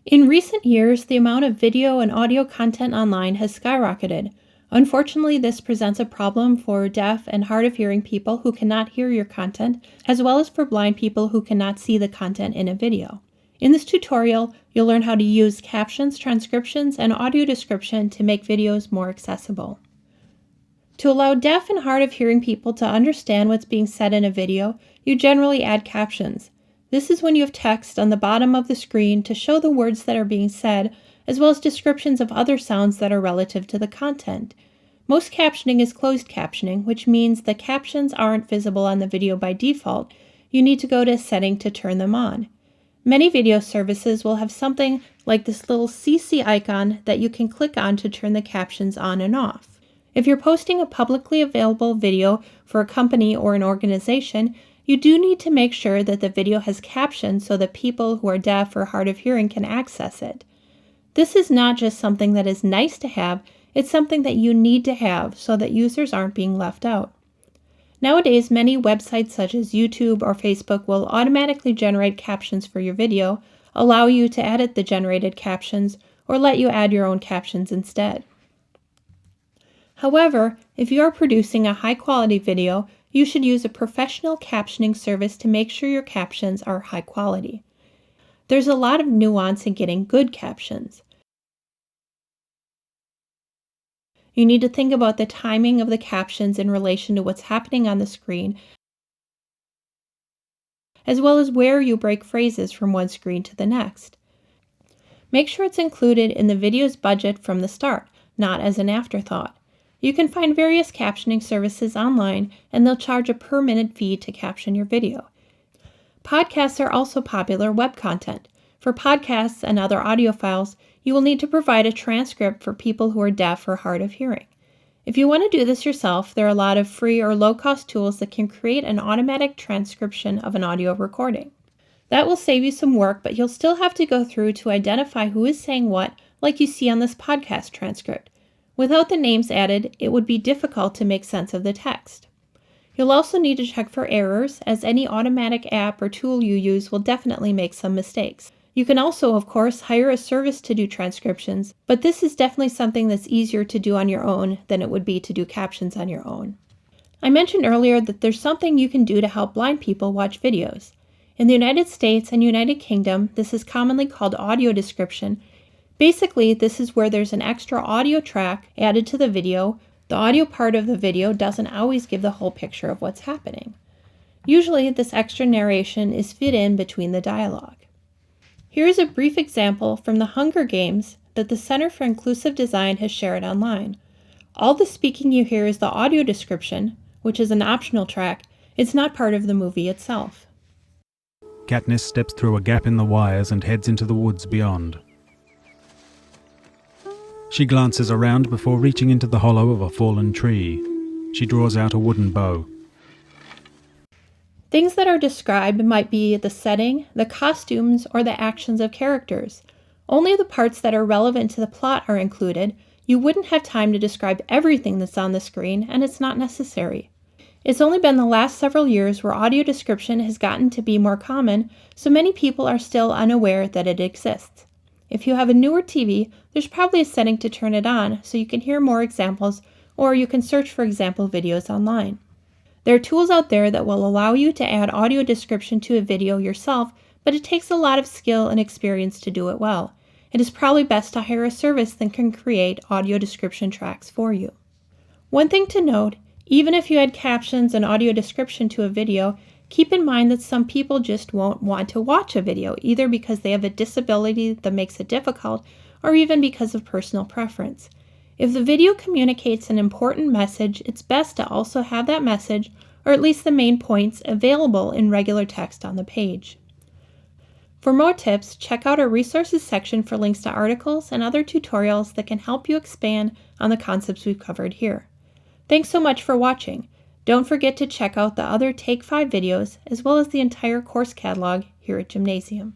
In recent years, the amount of video and audio content online has skyrocketed. Unfortunately, this presents a problem for deaf and hard of hearing people who cannot hear your content, as well as for blind people who cannot see the content in a video. In this tutorial, you'll learn how to use captions, transcriptions, and audio description to make videos more accessible. To allow deaf and hard of hearing people to understand what's being said in a video, you generally add captions. This is when you have text on the bottom of the screen to show the words that are being said, as well as descriptions of other sounds that are relative to the content. Most captioning is closed captioning, which means the captions aren't visible on the video by default. You need to go to a setting to turn them on. Many video services will have something like this little CC icon that you can click on to turn the captions on and off. If you're posting a publicly available video for a company or an organization, you do need to make sure that the video has captions so that people who are deaf or hard of hearing can access it. This is not just something that is nice to have, it's something that you need to have so that users aren't being left out. Nowadays, many websites such as YouTube or Facebook will automatically generate captions for your video, allow you to edit the generated captions, or let you add your own captions instead. However, if you are producing a high-quality video, you should use a professional captioning service to make sure your captions are high quality. There's a lot of nuance in getting good captions. You need to think about the timing of the captions in relation to what's happening on the screen, as well as where you break phrases from one screen to the next. Make sure it's included in the video's budget from the start, not as an afterthought. You can find various captioning services online, and they'll charge a per-minute fee to caption your video. Podcasts are also popular web content. For podcasts and other audio files, you will need to provide a transcript for people who are deaf or hard of hearing. If you want to do this yourself, there are a lot of free or low-cost tools that can create an automatic transcription of an audio recording. That will save you some work, but you'll still have to go through to identify who is saying what, like you see on this podcast transcript. Without the names added, it would be difficult to make sense of the text. You'll also need to check for errors, as any automatic app or tool you use will definitely make some mistakes. You can also, of course, hire a service to do transcriptions, but this is definitely something that's easier to do on your own than it would be to do captions on your own. I mentioned earlier that there's something you can do to help blind people watch videos. In the United States and United Kingdom, this is commonly called audio description. Basically, this is where there's an extra audio track added to the video. The audio part of the video doesn't always give the whole picture of what's happening. Usually, this extra narration is fit in between the dialogue. Here is a brief example from the Hunger Games that the Center for Inclusive Design has shared online. All the speaking you hear is the audio description, which is an optional track. It's not part of the movie itself. Katniss steps through a gap in the wires and heads into the woods beyond. She glances around before reaching into the hollow of a fallen tree. She draws out a wooden bow. Things that are described might be the setting, the costumes, or the actions of characters. Only the parts that are relevant to the plot are included. You wouldn't have time to describe everything that's on the screen, and it's not necessary. It's only been the last several years where audio description has gotten to be more common, so many people are still unaware that it exists. If you have a newer TV, there's probably a setting to turn it on so you can hear more examples, or you can search for example videos online. There are tools out there that will allow you to add audio description to a video yourself, but it takes a lot of skill and experience to do it well. It is probably best to hire a service that can create audio description tracks for you. One thing to note, even if you add captions and audio description to a video, keep in mind that some people just won't want to watch a video, either because they have a disability that makes it difficult, or even because of personal preference. If the video communicates an important message, it's best to also have that message, or at least the main points, available in regular text on the page. For more tips, check out our resources section for links to articles and other tutorials that can help you expand on the concepts we've covered here. Thanks so much for watching. Don't forget to check out the other Take 5 videos, as well as the entire course catalog here at Gymnasium.